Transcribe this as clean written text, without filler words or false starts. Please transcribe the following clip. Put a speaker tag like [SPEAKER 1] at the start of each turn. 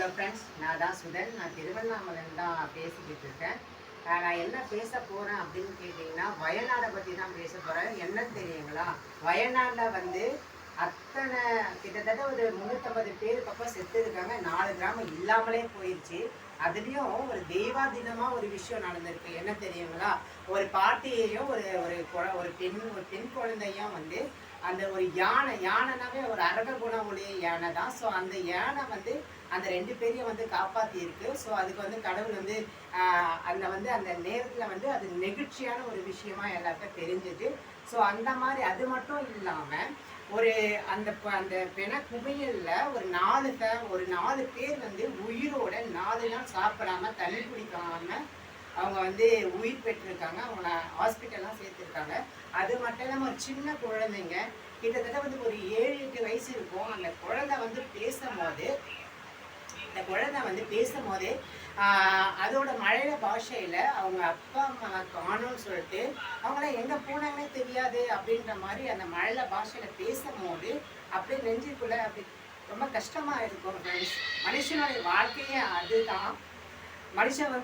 [SPEAKER 1] Hello friends, நான் தான் சுதன். நான் திருவண்ணாமலைன்னு தான் பேசிக்கிட்டு இருக்கேன். நான் என்ன பேச போகிறேன் அப்படின்னு கேட்டிங்கன்னா, வயநாடை பற்றி தான் பேச போகிறேன். என்னன்னு தெரியுங்களா? வயநாட்டில் அத்தனை கிட்டத்தட்ட ஒரு 350 பேர் பக்கம் செத்து இருக்காங்க. 4 கிராமம் இல்லாமலே போயிடுச்சு. அதுலேயும் ஒரு தெய்வாதீனமாக ஒரு விஷயம் நடந்திருக்கு. என்ன தெரியுங்களா? ஒரு பாட்டியையும் ஒரு ஒரு பெண் குழந்தையும் அந்த ஒரு யானைனாவே ஒரு அரக குணம் உடைய யானை தான். ஸோ அந்த யானை அந்த 2 பேரையும் காப்பாற்றியிருக்கு. ஸோ அதுக்கு கடவுள் அந்த நேரத்தில் அது நெகிழ்ச்சியான ஒரு விஷயமா எல்லாருக்கும் தெரிஞ்சது. ஸோ அந்த மாதிரி அது மட்டும் இல்லாமல் ஒரு அந்த அந்த பிண குவியல்ல ஒரு 4 பேர் உயிரோட 4 நாள் சாப்பிடாம தண்ணி குடிக்காம அவங்க உயிர் பெற்றிருக்காங்க. அவங்கள ஹாஸ்பிட்டல்லாம் சேர்த்துருக்காங்க. அது மட்டும் இல்லாமல் ஒரு சின்ன குழந்தைங்க கிட்டத்தட்ட ஒரு 7-8 வயசு இருக்கும். அந்த குழந்தை பேசும்போது இந்த குழந்தை பேசும்போதே அதோட மலையாள பாஷையில் அவங்க அப்பா அம்மா காணும்னு சொல்லிட்டு அவங்களாம் எங்கே போனாங்கன்னே தெரியாது அப்படின்ற மாதிரி அந்த மலையாள பாஷையில் பேசும்போது அப்படியே நெஞ்சுக்குள்ளே அப்படி ரொம்ப கஷ்டமாக இருக்கும் ஃப்ரெண்ட்ஸ். மனுஷனுடைய வாழ்க்கையே அதுதான். மனுஷன்